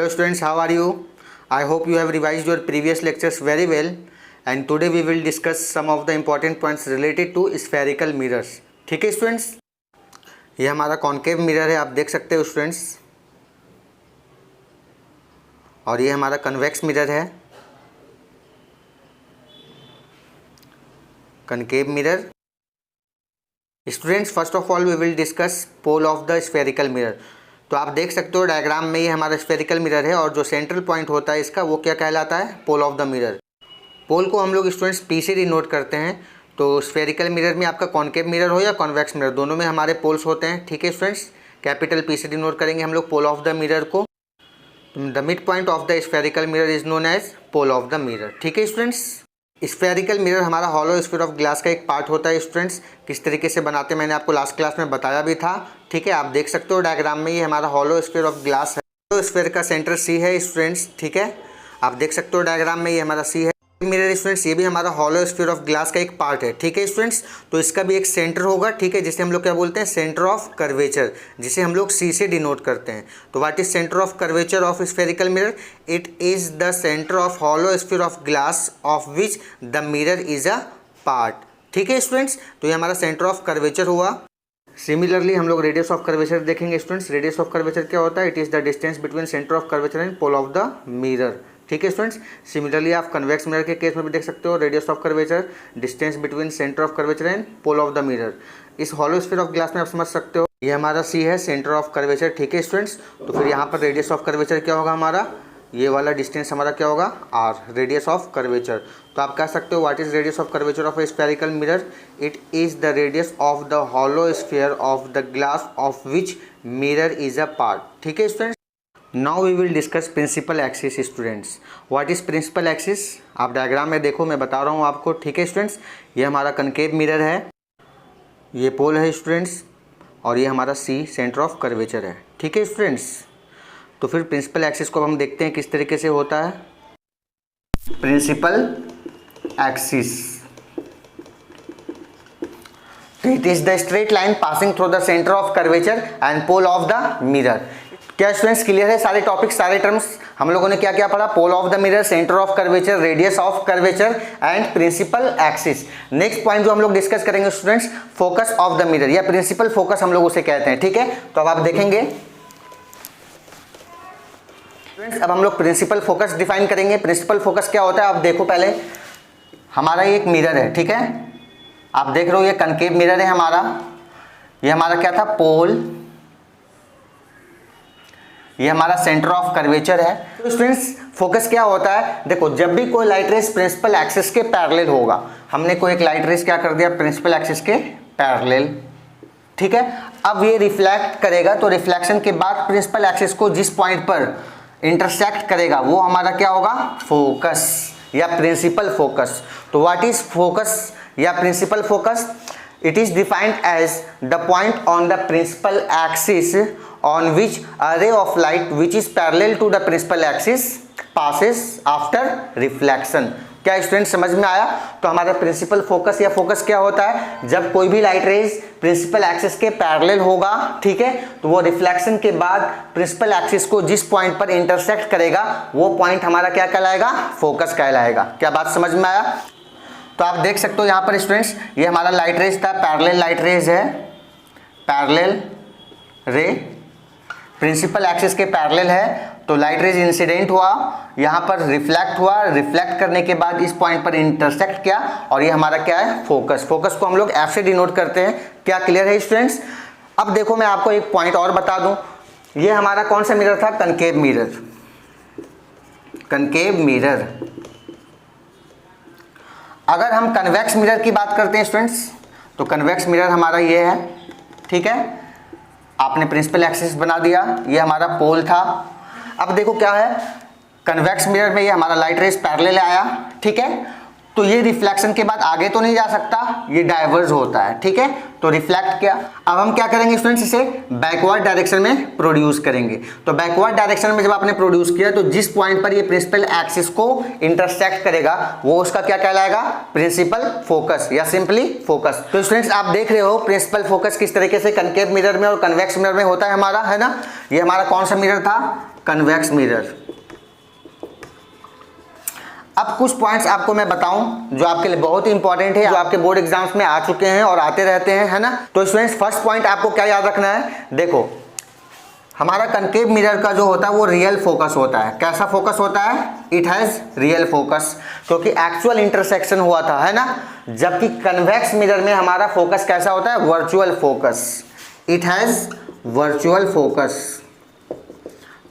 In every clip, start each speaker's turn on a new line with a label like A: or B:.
A: Hello students, how are you? I hope you have revised your previous lectures very well, and today we will discuss some of the important points related to spherical mirrors. ठीक है students, ये हमारा concave mirror है, आप देख सकते हो students, और ये हमारा कन्वेक्स मिरर है, concave mirror. Students, first of all we will discuss pole of the spherical mirror. तो आप देख सकते हो डायग्राम में ये हमारा स्फेरिकल मिरर है और जो सेंट्रल पॉइंट होता है इसका वो क्या कहलाता है? Pole of the mirror. Pole को हम लोग स्टूडेंट्स पी से डिनोट करते हैं. तो स्फेरिकल मिरर में आपका कॉन्केव मिरर हो या कॉन्वेक्स मिरर, दोनों में हमारे पोल्स होते हैं. ठीक है स्टूडेंट्स, कैपिटल पी से डिनोट करेंगे हम लोग पोल ऑफ द मिरर को. The midpoint of the spherical mirror is known as pole of the mirror. ठीक है स्टूडेंट्स, स्फेरिकल मिरर हमारा हॉलो स्फीयर ऑफ ग्लास का एक पार्ट होता है. स्टूडेंट्स, किस तरीके से बनाते हैं मैंने आपको लास्ट क्लास में बताया भी था. ठीक है, आप देख सकते हो डायग्राम में ये हमारा हॉलो स्फीयर ऑफ ग्लास है. हॉलो स्फीयर का सेंटर सी है स्टूडेंट्स. ठीक है, आप देख सकते हो डायग्राम में ये हमारा सी है. मिरर स्टूडेंट्स ये भी हमारा हॉलो स्फीयर ऑफ ग्लास का एक पार्ट है. ठीक है स्टूडेंट्स, तो इसका भी एक सेंटर होगा. ठीक है, जिसे हम लोग क्या बोलते हैं? सेंटर ऑफ कर्वेचर, जिसे हम लोग सी से डिनोट करते हैं. तो what is centre of curvature of spherical mirror? It is the centre of hollow sphere of glass of which the mirror is a part. ठीक है स्टूडेंट्स, तो ये हमारा सेंटर ऑफ कर्वेचर हुआ. सिमिलरली हम लोग रेडियस ऑफ कर्वेचर देखेंगे students. Radius of curvature क्या होता है? It is the distance between centre of curvature and pole of the mirror. ठीक है स्टूडेंट्स, सिमिलरली आप कन्वेक्स मिरर के केस में भी देख सकते हो radius of curvature, distance between centre of curvature and pole of the mirror. इस हॉलो स्फीयर ऑफ ग्लास में आप समझ सकते हो ये हमारा सी है, सेंटर ऑफ कर्वेचर. ठीक है स्टूडेंट्स, तो फिर यहाँ पर रेडियस ऑफ कर्वेचर क्या होगा? हमारा ये वाला डिस्टेंस हमारा क्या होगा? R, radius of curvature. तो आप कह सकते हो what is radius of curvature of a spherical mirror? It is the radius of the hollow sphere of the glass of which mirror is a part. ठीक है students, now we will discuss principal axis. Students, what is principal axis? आप diagram में देखो, मैं बता रहा हूँ आपको. ठीक है स्टूडेंट्स, ये हमारा कनकेव मिरर है, ये पोल है स्टूडेंट्स, और ये हमारा सी सेंटर ऑफ कर्वेचर है. ठीक है स्टूडेंट्स, तो फिर प्रिंसिपल एक्सिस को हम देखते हैं किस तरीके से होता है. Principal axis, it is the straight line passing through the centre of curvature and pole of the mirror. क्या स्टूडेंट्स क्लियर है? सारे टॉपिक्स, सारे टर्म्स हम लोगों ने क्या क्या पढ़ा? Pole of the mirror, centre of curvature, radius of curvature and principal axis. Next point जो हम लोग डिस्कस करेंगे students, focus of the mirror या प्रिंसिपल फोकस हम लोग उसे कहते हैं. ठीक है, तो अब आप देखेंगे स्टूडेंट्स, अब हम लोग प्रिंसिपल फोकस डिफाइन करेंगे. प्रिंसिपल फोकस क्या होता है? आप देखो, पहले हमारा ये एक मिरर है. ठीक है, आप देख रहे हो ये कनकेव मिरर है हमारा. ये हमारा क्या था? पोल. ये हमारा सेंटर ऑफ कर्वेचर है. तो स्टूडेंट्स, फोकस क्या होता है? देखो, जब भी कोई लाइट रेस प्रिंसिपल एक्सिस के पैरेलल होगा, हमने कोई एक लाइट रेस क्या कर दिया? प्रिंसिपल एक्सिस के पैरेलल. ठीक है, अब ये रिफ्लेक्ट करेगा, तो रिफ्लेक्शन के बाद प्रिंसिपल एक्सिस को जिस पॉइंट पर इंटरसेक्ट करेगा वो हमारा क्या होगा? फोकस या प्रिंसिपल फोकस. तो व्हाट इज फोकस या principal focus? It is defined as the point on the principal axis on which a ray of light which is parallel to the principal axis passes after reflection. क्या student समझ में आया? तो हमारा principal focus या focus क्या होता है? जब कोई भी लाइट रेज प्रिंसिपल एक्सिस के पैरेलल होगा, ठीक है, तो वो रिफ्लेक्शन के बाद प्रिंसिपल एक्सिस को जिस पॉइंट पर इंटरसेक्ट करेगा वो पॉइंट हमारा क्या कहलाएगा? फोकस कहलाएगा. क्या बात समझ में आया? तो आप देख सकते हो यहाँ पर स्टूडेंट्स, ये हमारा लाइट रेज था, पैरेलल लाइट रेज है, पैरेलल रे प्रिंसिपल एक्सिस के पैरेलल है. तो लाइट रेज इंसिडेंट हुआ, यहाँ पर रिफ्लेक्ट हुआ, रिफ्लेक्ट करने के बाद इस पॉइंट पर इंटरसेक्ट किया, और ये हमारा क्या है? फोकस. फोकस को हम लोग एफ से डिनोट करते हैं. क्या क्लियर है स्टूडेंट्स? अब देखो, मैं आपको एक पॉइंट और बता दूं. ये हमारा कौन सा मिरर था? Concave mirror. Concave mirror. अगर हम कन्वेक्स मिरर की बात करते हैं स्टूडेंट्स, तो कन्वेक्स मिरर हमारा ये है. ठीक है, आपने प्रिंसिपल एक्सिस बना दिया, ये हमारा पोल था. अब देखो क्या है, कन्वेक्स मिरर में ये हमारा लाइट रेज पैरेलल आया. ठीक है, तो ये रिफ्लेक्शन के बाद आगे तो नहीं जा सकता, ये डाइवर्ज होता है. ठीक है, तो रिफ्लेक्ट किया. अब हम क्या करेंगे स्टूडेंट्स? इसे बैकवर्ड डायरेक्शन में प्रोड्यूस करेंगे. तो बैकवर्ड डायरेक्शन में जब आपने प्रोड्यूस किया, तो जिस पॉइंट पर ये प्रिंसिपल एक्सिस को इंटरसेक्ट करेगा वो उसका क्या कहलाएगा? प्रिंसिपल फोकस या सिंपली फोकस. तो स्टूडेंट्स, आप देख रहे हो प्रिंसिपल फोकस किस तरीके से कनकेव मिरर में और कन्वेक्स मिरर में होता है हमारा, है ना. ये हमारा कौन सा मिरर था? Convex mirror. अब कुछ पॉइंट्स आपको मैं बताऊं जो आपके लिए बहुत ही इंपॉर्टेंट है, जो आपके बोर्ड एग्जाम्स में आ चुके हैं और आते रहते हैं, है ना। तो स्टूडेंट्स फर्स्ट पॉइंट आपको क्या याद रखना है, देखो हमारा कनकेव मिरर का जो होता है वो रियल फोकस होता है। कैसा फोकस होता है, इट हैज़ रियल फोकस, क्योंकि एक्चुअल इंटरसेक्शन हुआ था, है ना। जबकि कन्वेक्स मिरर में हमारा फोकस कैसा होता है, virtual focus, it has virtual focus.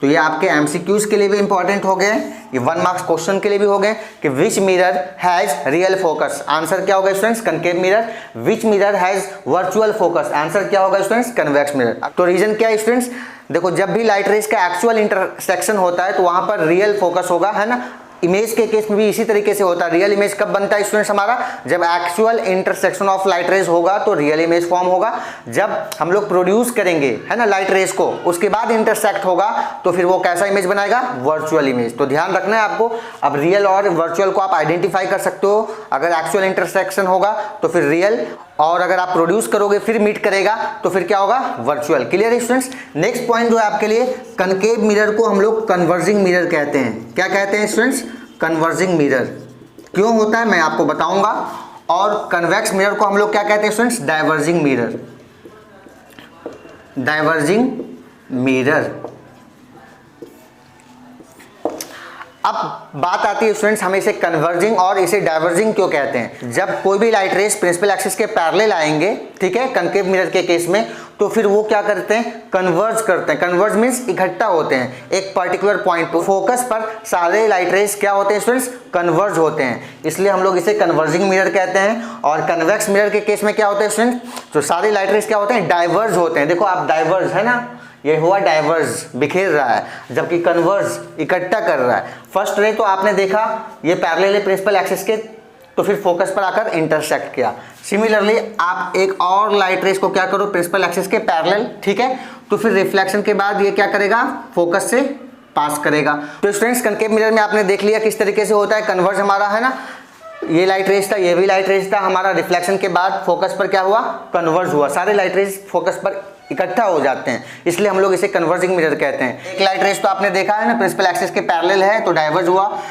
A: तो ये आपके एमसीक्यूज के लिए भी इंपॉर्टेंट हो गए, ये 1 मार्क्स क्वेश्चन के लिए भी हो गए कि विच mirror has real focus. Answer क्या होगा students, concave mirror. Which mirror has virtual focus, answer क्या होगा स्टूडेंट्स, कन्वेक्स मिरर। तो रीजन क्या है स्टूडेंट्स, देखो जब भी लाइट रेज का एक्चुअल इंटरसेक्शन होता है तो वहां पर रियल फोकस होगा, है ना। इमेज के केस में भी इसी तरीके से होता है। रियल इमेज कब बनता है स्टूडेंट्स हमारा, जब actual intersection of light rays होगा तो रियल इमेज फॉर्म होगा। जब हम लोग प्रोड्यूस करेंगे, है ना, लाइट रेज को, उसके बाद इंटरसेक्ट होगा तो फिर वो कैसा इमेज बनाएगा, वर्चुअल इमेज। तो ध्यान रखना है आपको। अब रियल और वर्चुअल को आप आइडेंटिफाई कर सकते हो। अगर एक्चुअल इंटरसेक्शन होगा तो फिर रियल, और अगर आप प्रोड्यूस करोगे फिर मीट करेगा तो फिर क्या होगा, वर्चुअल। क्लियर है स्टूडेंट्स। नेक्स्ट पॉइंट जो है आपके लिए, कनकेव मिरर को हम लोग कन्वर्जिंग मिरर कहते हैं। क्या कहते हैं स्टूडेंट्स, कन्वर्जिंग मिरर। क्यों होता है मैं आपको बताऊंगा। और कन्वेक्स मिरर को हम लोग क्या कहते हैं students, diverging mirror. Diverging mirror. अब बात आती है स्टूडेंट्स, हम इसे कन्वर्जिंग और इसे डाइवर्जिंग क्यों कहते हैं। जब कोई भी लाइट रेज प्रिंसिपल एक्सिस के पैरेलल आएंगे, ठीक है, कनकेव मिरर के केस में, तो फिर वो क्या करते हैं, कन्वर्ज करते हैं। कन्वर्ज मीन्स इकट्ठा होते हैं एक पर्टिकुलर पॉइंट पर, फोकस पर सारे लाइट रेज क्या होते हैं स्टूडेंट्स, कन्वर्ज होते हैं। इसलिए हम लोग इसे कन्वर्जिंग मिरर कहते हैं। और कन्वेक्स मिरर के केस में क्या होता है स्टूडेंट्स, तो सारे लाइट रेज क्या होते हैं, डाइवर्ज होते हैं। देखो आप, डाइवर्ज है ना, ये हुआ डाइवर्ज, बिखेर रहा है, जबकि कन्वर्ज इकट्ठा कर रहा है। फर्स्ट रे तो आपने देखा ये पैरेलल है प्रिंसिपल एक्सिस के, तो फिर फोकस पर आकर इंटरसेक्ट किया। सिमिलरली आप एक और लाइट रेस को क्या करो, प्रिंसिपल एक्सिस के पैरेलल, ठीक है, तो फिर रिफ्लेक्शन के बाद ये क्या करेगा, फोकस से पास करेगा। तो स्टूडेंट्स कनकेव मिरर में आपने देख लिया किस तरीके से होता है, कन्वर्ज हमारा, है ना, ये लाइट रेज था, ये भी लाइट रेज था, हमारा रिफ्लेक्शन के बाद फोकस पर क्या हुआ, कन्वर्ज हुआ। सारे लाइट रेज फोकस पर इकट्ठा हो जाते हैं, इसलिए हम लोग इसे कन्वर्जिंग मिरर कहते हैं। एक लाइट रेज तो आपने देखा है ना, प्रिंसिपल एक्सिस के पैरेलल है तो डाइवर्ज हुआ।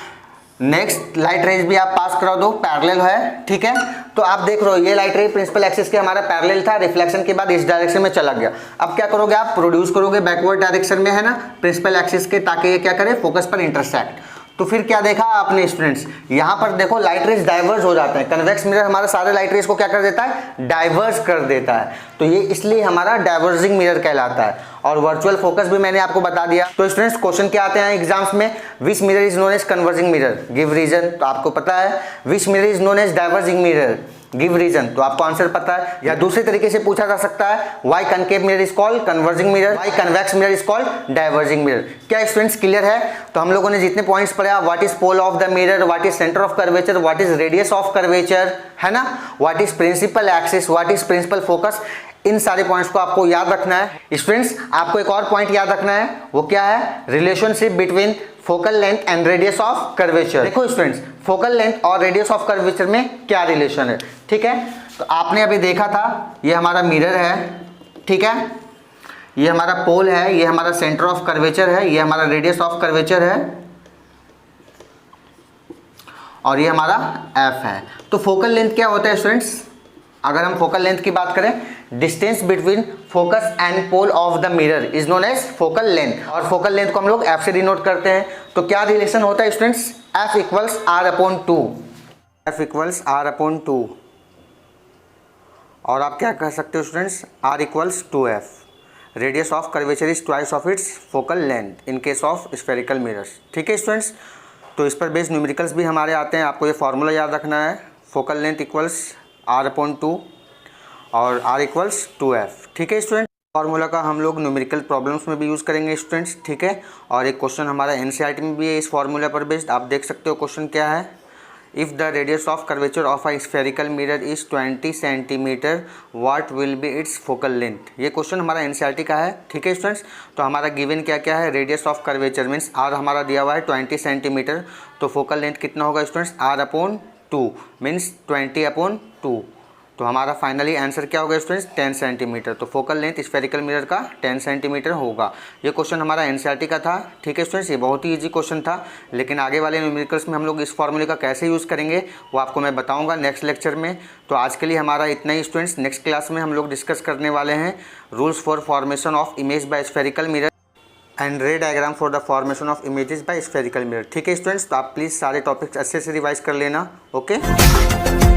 A: नेक्स्ट लाइट रेज भी आप पास करा दो, पैरेलल है, ठीक है। तो आप देख रहे हो ये लाइट रेज प्रिंसिपल एक्सिस के हमारा पैरेलल था, रिफ्लेक्शन के बाद इस डायरेक्शन में चला गया। अब क्या करोगे आप, प्रोड्यूस करोगे बैकवर्ड डायरेक्शन में, है ना, प्रिंसिपल एक्सिस के, ताकि ये क्या करे, फोकस पर इंटरसेक्ट। तो फिर क्या देखा आपने स्टूडेंट्स, यहाँ पर देखो लाइट रेज डाइवर्ज हो जाते हैं। कन्वेक्स मिरर हमारा सारे लाइट रेज को क्या कर देता है, डाइवर्ज कर देता है। तो ये इसलिए हमारा डाइवर्जिंग मिरर कहलाता है। और वर्चुअल फोकस भी मैंने आपको बता दिया। तो स्टूडेंट्स क्वेश्चन क्या आते हैं एग्जाम्स में, which mirror is known as converging mirror, give reason. तो आपको पता है, which mirror is known as diverging mirror, give reason, तो आपको आंसर पता है। या दूसरे तरीके से पूछा जा सकता है, why concave mirror is called converging mirror, why convex mirror is called diverging mirror. क्या स्टूडेंट्स क्लियर है। तो हम लोगों ने जितने पॉइंट्स पढ़ा, what is pole of the mirror, what is centre of curvature, what is radius of curvature, है ना, what is principal axis, what is principal focus, इन सारे पॉइंट्स को आपको याद रखना है। स्टूडेंट्स आपको एक और पॉइंट याद रखना है, वो क्या है, relationship between focal length and radius of curvature. देखो स्टूडेंट्स, फोकल लेंथ और रेडियस ऑफ कर्वेचर में क्या रिलेशन है, ठीक है। तो आपने अभी देखा था, ये हमारा मिरर है, ठीक है, ये हमारा पोल है, ये हमारा सेंटर ऑफ कर्वेचर है, ये हमारा रेडियस ऑफ कर्वेचर है, और ये हमारा एफ है। तो फोकल लेंथ क्या होता है स्टूडेंट्स, अगर हम फोकल लेंथ की बात करें, distance between focus and pole of the mirror is known as focal length. और फोकल लेंथ को हम लोग एफ से डिनोट करते हैं। तो क्या रिलेशन होता है students, F equals R upon 2, F equals R upon 2। और आप क्या कह सकते हो students, R equals 2f, radius of curvature is twice of its focal length in case of spherical mirrors, ठीक है स्टूडेंट्स। तो इस पर बेस्ड न्यूमेरिकल्स भी हमारे आते हैं, आपको ये फार्मूला याद रखना है, focal length equals R upon 2 और आर इक्वल्स 2f, ठीक है स्टूडेंट। फार्मूला का हम लोग न्यूमेरिकल प्रॉब्लम्स में भी यूज़ करेंगे स्टूडेंट्स, ठीक है। और एक क्वेश्चन हमारा एनसीईआरटी में भी है इस फार्मूला पर बेस्ड, आप देख सकते हो क्वेश्चन क्या है, if the radius of curvature of a spherical mirror is 20 centimetre what will be it's focal length. ये क्वेश्चन हमारा एनसीईआरटी का है, ठीक है स्टूडेंट्स। तो हमारा गिवन क्या क्या है, radius of curvature means R हमारा दिया हुआ है 20 सेंटीमीटर, तो फोकल लेंथ कितना होगा students, R upon 2 means 20 upon 2, तो हमारा फाइनली आंसर क्या होगा स्टूडेंट्स, 10 सेंटीमीटर। तो फोकल लेंथ स्फेरिकल मिरर का 10 सेंटीमीटर होगा। ये क्वेश्चन हमारा एनसीईआरटी का था। ठीक है स्टूडेंट्स, ये बहुत ही इजी क्वेश्चन था, लेकिन आगे वाले न्यूमेरिकल्स में हम लोग इस फॉर्मूले का कैसे यूज़ करेंगे वो आपको मैं बताऊंगा नेक्स्ट लेक्चर में। तो आज के लिए हमारा इतना ही स्टूडेंट्स। नेक्स्ट क्लास में हम लोग डिस्कस करने वाले हैं rules for formation of image by spherical mirror and रे diagram for the formation of images bye spherical mirror. ठीक है स्टूडेंट्स, तो आप प्लीज़ सारे टॉपिक्स अच्छे से रिवाइज कर लेना। ओके।